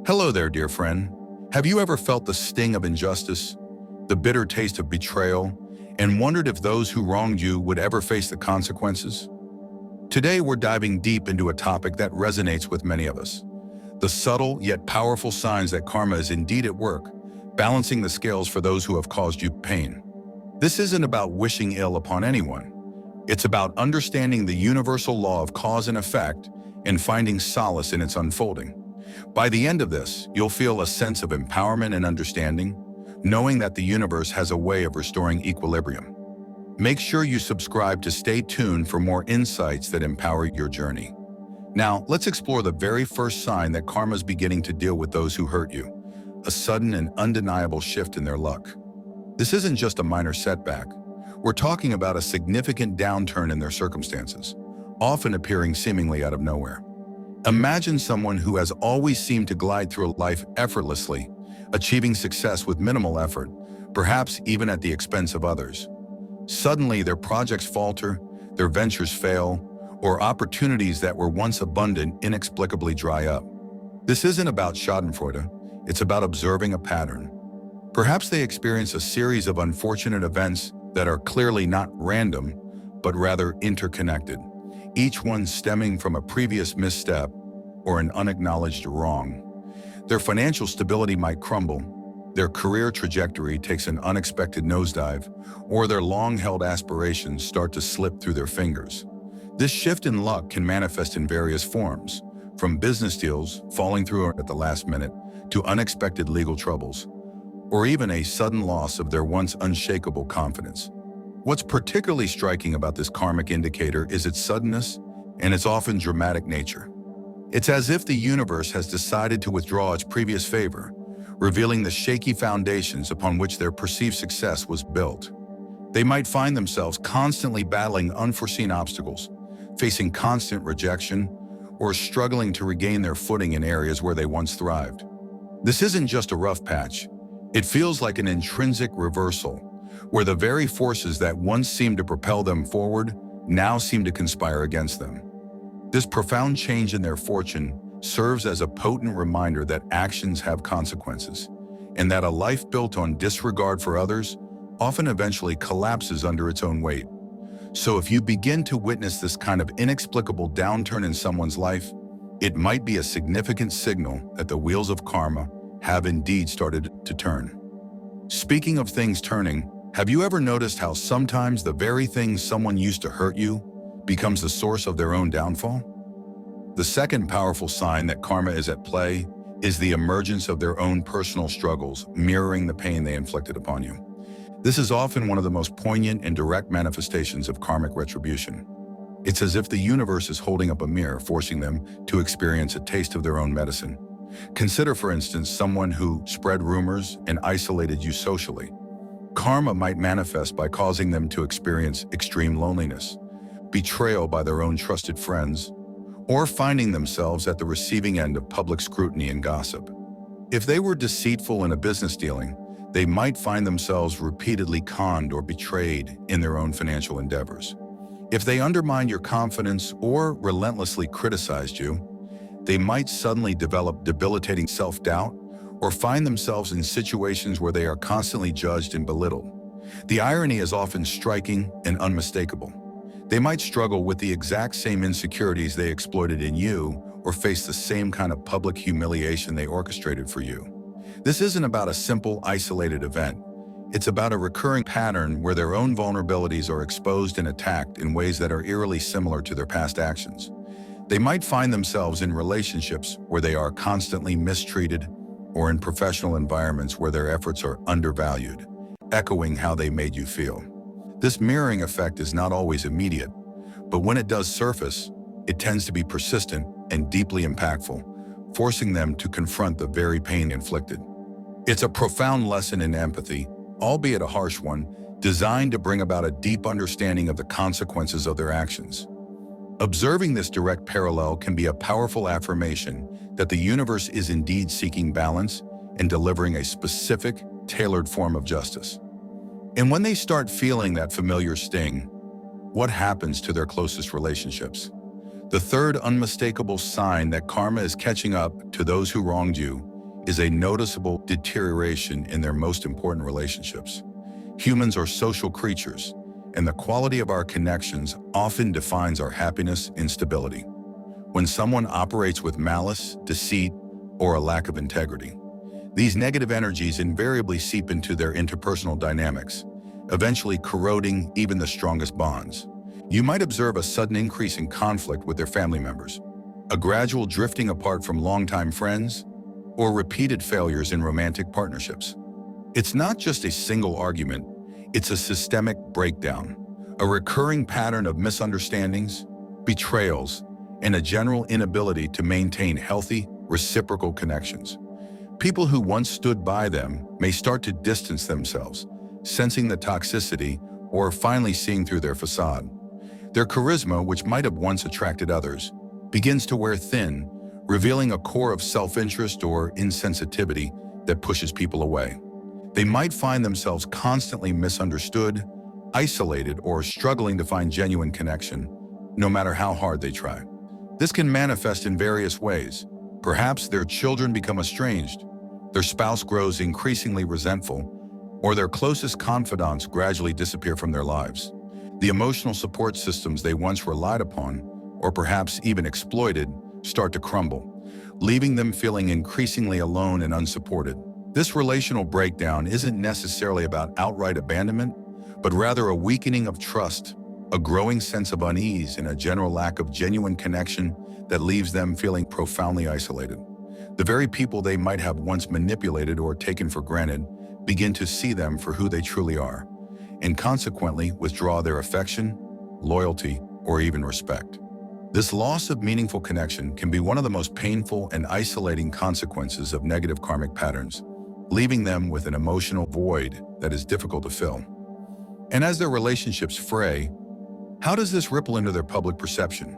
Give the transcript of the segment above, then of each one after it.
Hello there, dear friend. Have you ever felt the sting of injustice, the bitter taste of betrayal, and wondered if those who wronged you would ever face the consequences? Today, we're diving deep into a topic that resonates with many of us: the subtle yet powerful signs that karma is indeed at work, balancing the scales for those who have caused you pain. This isn't about wishing ill upon anyone. It's about understanding the universal law of cause and effect and finding solace in its unfolding. By the end of this, you'll feel a sense of empowerment and understanding, knowing that the universe has a way of restoring equilibrium. Make sure you subscribe to stay tuned for more insights that empower your journey. Now, let's explore the very first sign that karma is beginning to deal with those who hurt you: a sudden and undeniable shift in their luck. This isn't just a minor setback. We're talking about a significant downturn in their circumstances, often appearing seemingly out of nowhere. Imagine someone who has always seemed to glide through life effortlessly, achieving success with minimal effort, perhaps even at the expense of others. Suddenly, their projects falter, their ventures fail, or opportunities that were once abundant inexplicably dry up. This isn't about schadenfreude, it's about observing a pattern. Perhaps they experience a series of unfortunate events that are clearly not random, but rather interconnected, each one stemming from a previous misstep or an unacknowledged wrong. Their financial stability might crumble, their career trajectory takes an unexpected nosedive, or their long-held aspirations start to slip through their fingers. This shift in luck can manifest in various forms, from business deals falling through at the last minute to unexpected legal troubles, or even a sudden loss of their once unshakable confidence. What's particularly striking about this karmic indicator is its suddenness and its often dramatic nature. It's as if the universe has decided to withdraw its previous favor, revealing the shaky foundations upon which their perceived success was built. They might find themselves constantly battling unforeseen obstacles, facing constant rejection, or struggling to regain their footing in areas where they once thrived. This isn't just a rough patch. It feels like an intrinsic reversal, where the very forces that once seemed to propel them forward now seem to conspire against them. This profound change in their fortune serves as a potent reminder that actions have consequences, and that a life built on disregard for others often eventually collapses under its own weight. So if you begin to witness this kind of inexplicable downturn in someone's life, it might be a significant signal that the wheels of karma have indeed started to turn. Speaking of things turning, have you ever noticed how sometimes the very thing someone used to hurt you becomes the source of their own downfall? The second powerful sign that karma is at play is the emergence of their own personal struggles, mirroring the pain they inflicted upon you. This is often one of the most poignant and direct manifestations of karmic retribution. It's as if the universe is holding up a mirror, forcing them to experience a taste of their own medicine. Consider, for instance, someone who spread rumors and isolated you socially. Karma might manifest by causing them to experience extreme loneliness, betrayal by their own trusted friends, or finding themselves at the receiving end of public scrutiny and gossip. If they were deceitful in a business dealing, they might find themselves repeatedly conned or betrayed in their own financial endeavors. If they undermined your confidence or relentlessly criticized you, they might suddenly develop debilitating self-doubt or find themselves in situations where they are constantly judged and belittled. The irony is often striking and unmistakable. They might struggle with the exact same insecurities they exploited in you, or face the same kind of public humiliation they orchestrated for you. This isn't about a simple, isolated event. It's about a recurring pattern where their own vulnerabilities are exposed and attacked in ways that are eerily similar to their past actions. They might find themselves in relationships where they are constantly mistreated, or in professional environments where their efforts are undervalued, echoing how they made you feel. This mirroring effect is not always immediate, but when it does surface, it tends to be persistent and deeply impactful, forcing them to confront the very pain inflicted. It's a profound lesson in empathy, albeit a harsh one, designed to bring about a deep understanding of the consequences of their actions. Observing this direct parallel can be a powerful affirmation that the universe is indeed seeking balance and delivering a specific, tailored form of justice. And when they start feeling that familiar sting, what happens to their closest relationships? The third unmistakable sign that karma is catching up to those who wronged you is a noticeable deterioration in their most important relationships. Humans are social creatures, and the quality of our connections often defines our happiness and stability. When someone operates with malice, deceit, or a lack of integrity, these negative energies invariably seep into their interpersonal dynamics, eventually corroding even the strongest bonds. You might observe a sudden increase in conflict with their family members, a gradual drifting apart from longtime friends, or repeated failures in romantic partnerships. It's not just a single argument, it's a systemic breakdown, a recurring pattern of misunderstandings, betrayals, and a general inability to maintain healthy, reciprocal connections. People who once stood by them may start to distance themselves, sensing the toxicity or finally seeing through their facade. Their charisma, which might have once attracted others, begins to wear thin, revealing a core of self-interest or insensitivity that pushes people away. They might find themselves constantly misunderstood, isolated, or struggling to find genuine connection, no matter how hard they try. This can manifest in various ways. Perhaps their children become estranged, their spouse grows increasingly resentful, or their closest confidants gradually disappear from their lives. The emotional support systems they once relied upon, or perhaps even exploited, start to crumble, leaving them feeling increasingly alone and unsupported. This relational breakdown isn't necessarily about outright abandonment, but rather a weakening of trust, a growing sense of unease, and a general lack of genuine connection that leaves them feeling profoundly isolated. The very people they might have once manipulated or taken for granted begin to see them for who they truly are, and consequently withdraw their affection, loyalty, or even respect. This loss of meaningful connection can be one of the most painful and isolating consequences of negative karmic patterns, leaving them with an emotional void that is difficult to fill. And as their relationships fray, how does this ripple into their public perception?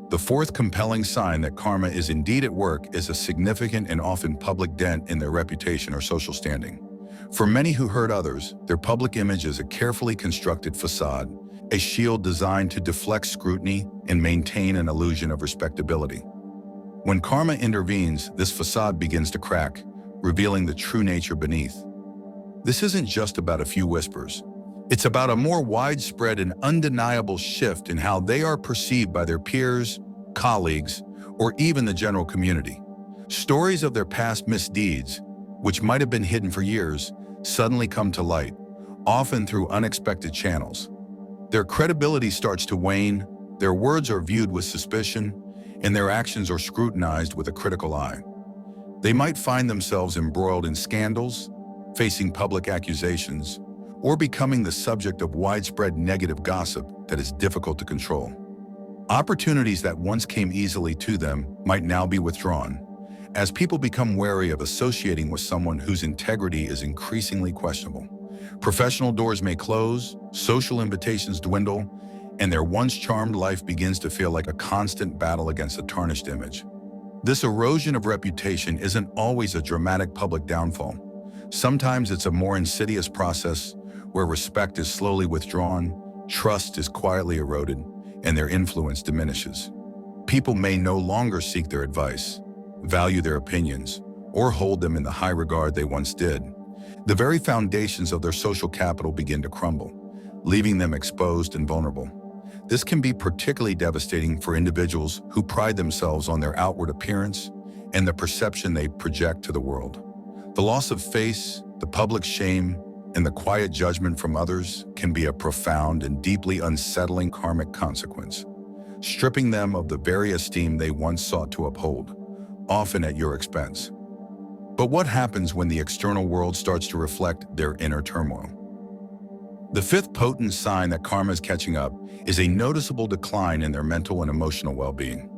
The fourth compelling sign that karma is indeed at work is a significant and often public dent in their reputation or social standing. For many who hurt others, their public image is a carefully constructed facade, a shield designed to deflect scrutiny and maintain an illusion of respectability. When karma intervenes, this facade begins to crack, revealing the true nature beneath. This isn't just about a few whispers. It's about a more widespread and undeniable shift in how they are perceived by their peers, colleagues, or even the general community. Stories of their past misdeeds, which might have been hidden for years, suddenly come to light, often through unexpected channels. Their credibility starts to wane, their words are viewed with suspicion, and their actions are scrutinized with a critical eye. They might find themselves embroiled in scandals, facing public accusations, or becoming the subject of widespread negative gossip that is difficult to control. Opportunities that once came easily to them might now be withdrawn, as people become wary of associating with someone whose integrity is increasingly questionable. Professional doors may close, social invitations dwindle, and their once charmed life begins to feel like a constant battle against a tarnished image. This erosion of reputation isn't always a dramatic public downfall. Sometimes it's a more insidious process where respect is slowly withdrawn, trust is quietly eroded, and their influence diminishes. People may no longer seek their advice, value their opinions, or hold them in the high regard they once did. The very foundations of their social capital begin to crumble, leaving them exposed and vulnerable. This can be particularly devastating for individuals who pride themselves on their outward appearance and the perception they project to the world. The loss of face, the public shame, and the quiet judgment from others can be a profound and deeply unsettling karmic consequence, stripping them of the very esteem they once sought to uphold, often at your expense. But what happens when the external world starts to reflect their inner turmoil? The fifth potent sign that karma is catching up is a noticeable decline in their mental and emotional well-being.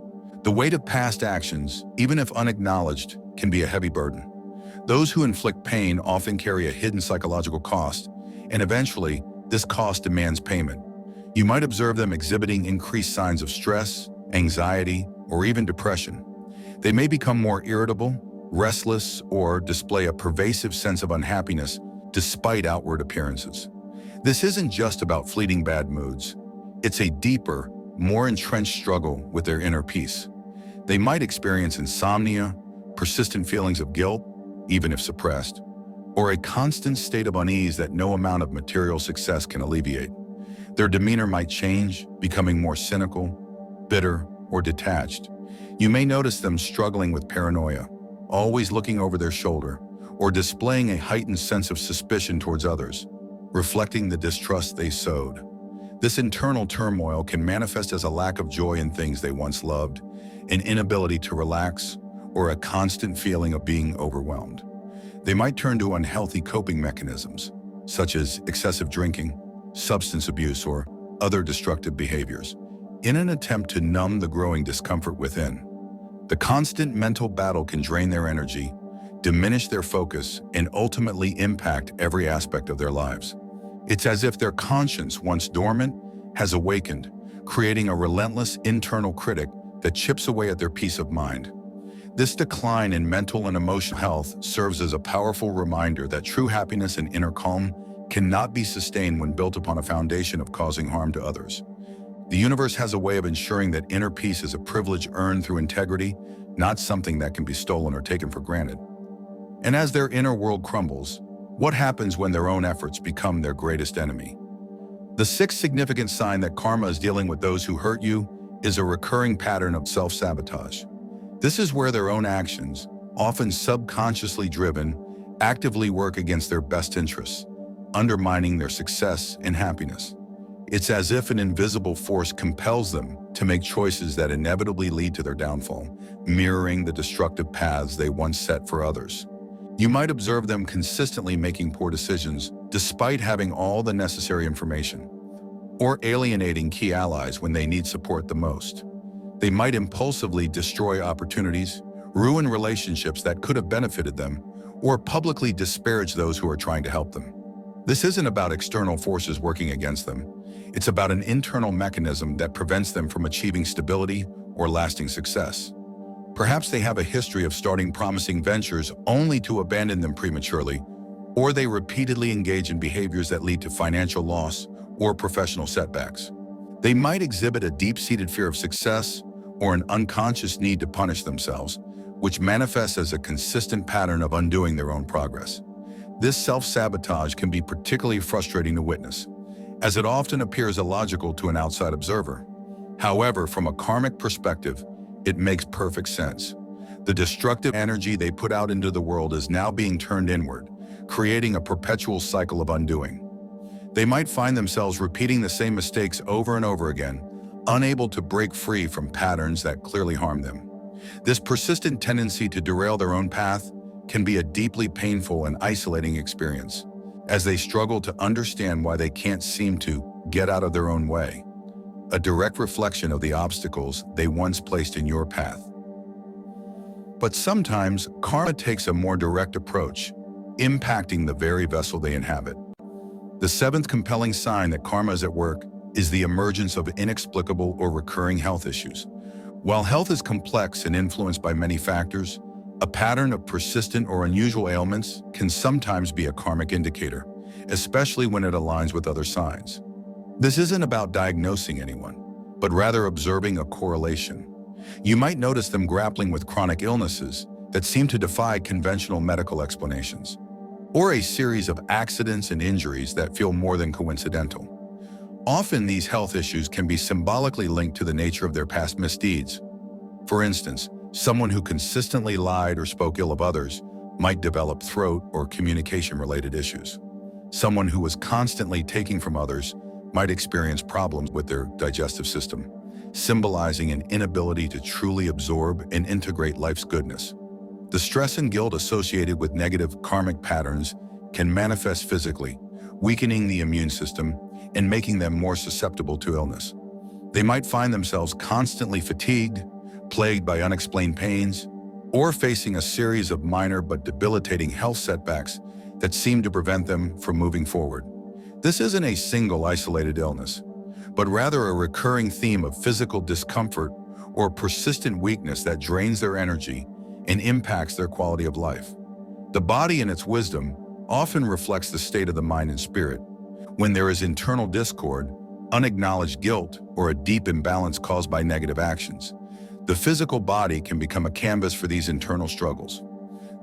The weight of past actions, even if unacknowledged, can be a heavy burden. Those who inflict pain often carry a hidden psychological cost, and eventually, this cost demands payment. You might observe them exhibiting increased signs of stress, anxiety, or even depression. They may become more irritable, restless, or display a pervasive sense of unhappiness despite outward appearances. This isn't just about fleeting bad moods. It's a deeper, more entrenched struggle with their inner peace. They might experience insomnia, persistent feelings of guilt, even if suppressed, or a constant state of unease that no amount of material success can alleviate. Their demeanor might change, becoming more cynical, bitter, or detached. You may notice them struggling with paranoia, always looking over their shoulder, or displaying a heightened sense of suspicion towards others, reflecting the distrust they sowed. This internal turmoil can manifest as a lack of joy in things they once loved, an inability to relax, or a constant feeling of being overwhelmed. They might turn to unhealthy coping mechanisms, such as excessive drinking, substance abuse, or other destructive behaviors, in an attempt to numb the growing discomfort within. The constant mental battle can drain their energy, diminish their focus, and ultimately impact every aspect of their lives. It's as if their conscience, once dormant, has awakened, creating a relentless internal critic that chips away at their peace of mind. This decline in mental and emotional health serves as a powerful reminder that true happiness and inner calm cannot be sustained when built upon a foundation of causing harm to others. The universe has a way of ensuring that inner peace is a privilege earned through integrity, not something that can be stolen or taken for granted. And as their inner world crumbles, what happens when their own efforts become their greatest enemy? The sixth significant sign that karma is dealing with those who hurt you is a recurring pattern of self-sabotage. This is where their own actions, often subconsciously driven, actively work against their best interests, undermining their success and happiness. It's as if an invisible force compels them to make choices that inevitably lead to their downfall, mirroring the destructive paths they once set for others. You might observe them consistently making poor decisions despite having all the necessary information, or alienating key allies when they need support the most. They might impulsively destroy opportunities, ruin relationships that could have benefited them, or publicly disparage those who are trying to help them. This isn't about external forces working against them. It's about an internal mechanism that prevents them from achieving stability or lasting success. Perhaps they have a history of starting promising ventures only to abandon them prematurely, or they repeatedly engage in behaviors that lead to financial loss or professional setbacks. They might exhibit a deep-seated fear of success or an unconscious need to punish themselves, which manifests as a consistent pattern of undoing their own progress. This self-sabotage can be particularly frustrating to witness, as it often appears illogical to an outside observer. However, from a karmic perspective, it makes perfect sense. The destructive energy they put out into the world is now being turned inward, creating a perpetual cycle of undoing. They might find themselves repeating the same mistakes over and over again, unable to break free from patterns that clearly harm them. This persistent tendency to derail their own path can be a deeply painful and isolating experience, as they struggle to understand why they can't seem to get out of their own way, a direct reflection of the obstacles they once placed in your path. But sometimes, karma takes a more direct approach, impacting the very vessel they inhabit. The seventh compelling sign that karma is at work is the emergence of inexplicable or recurring health issues. While health is complex and influenced by many factors, a pattern of persistent or unusual ailments can sometimes be a karmic indicator, especially when it aligns with other signs. This isn't about diagnosing anyone, but rather observing a correlation. You might notice them grappling with chronic illnesses that seem to defy conventional medical explanations, or a series of accidents and injuries that feel more than coincidental. Often these health issues can be symbolically linked to the nature of their past misdeeds. For instance, someone who consistently lied or spoke ill of others might develop throat or communication-related issues. Someone who was constantly taking from others might experience problems with their digestive system, symbolizing an inability to truly absorb and integrate life's goodness. The stress and guilt associated with negative karmic patterns can manifest physically, weakening the immune system and making them more susceptible to illness. They might find themselves constantly fatigued, plagued by unexplained pains, or facing a series of minor but debilitating health setbacks that seem to prevent them from moving forward. This isn't a single isolated illness, but rather a recurring theme of physical discomfort or persistent weakness that drains their energy and impacts their quality of life. The body in its wisdom often reflects the state of the mind and spirit. When there is internal discord, unacknowledged guilt, or a deep imbalance caused by negative actions, The physical body can become a canvas for these internal struggles.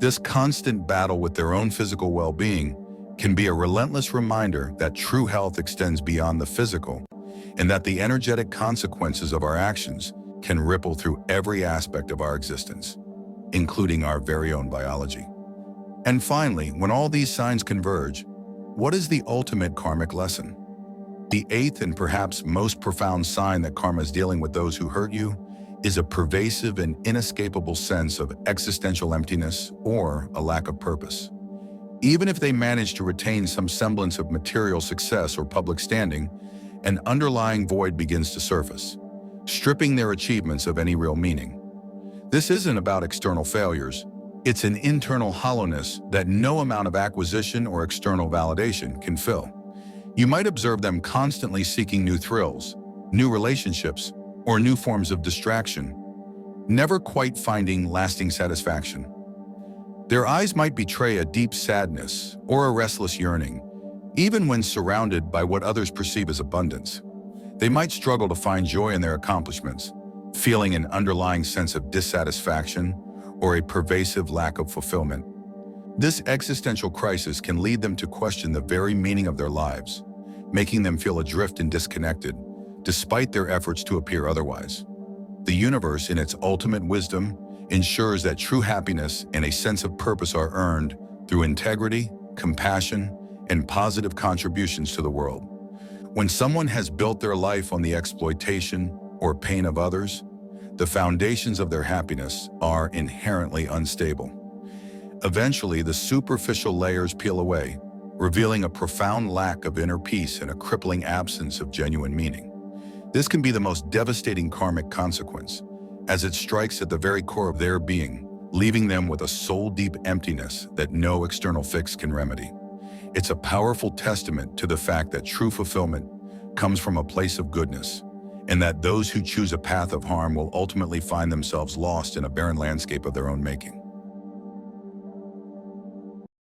This constant battle with their own physical well-being can be a relentless reminder that true health extends beyond the physical, and that the energetic consequences of our actions can ripple through every aspect of our existence, including our very own biology. And finally, when all these signs converge, what is the ultimate karmic lesson? The eighth and perhaps most profound sign that karma is dealing with those who hurt you is a pervasive and inescapable sense of existential emptiness or a lack of purpose. Even if they manage to retain some semblance of material success or public standing, an underlying void begins to surface, stripping their achievements of any real meaning. This isn't about external failures. It's an internal hollowness that no amount of acquisition or external validation can fill. You might observe them constantly seeking new thrills, new relationships, or new forms of distraction, never quite finding lasting satisfaction. Their eyes might betray a deep sadness or a restless yearning, even when surrounded by what others perceive as abundance. They might struggle to find joy in their accomplishments, feeling an underlying sense of dissatisfaction or a pervasive lack of fulfillment. This existential crisis can lead them to question the very meaning of their lives, making them feel adrift and disconnected, despite their efforts to appear otherwise. The universe, in its ultimate wisdom, ensures that true happiness and a sense of purpose are earned through integrity, compassion, and positive contributions to the world. When someone has built their life on the exploitation or pain of others, the foundations of their happiness are inherently unstable. Eventually, the superficial layers peel away, revealing a profound lack of inner peace and a crippling absence of genuine meaning. This can be the most devastating karmic consequence, as it strikes at the very core of their being, leaving them with a soul-deep emptiness that no external fix can remedy. It's a powerful testament to the fact that true fulfillment comes from a place of goodness, and that those who choose a path of harm will ultimately find themselves lost in a barren landscape of their own making.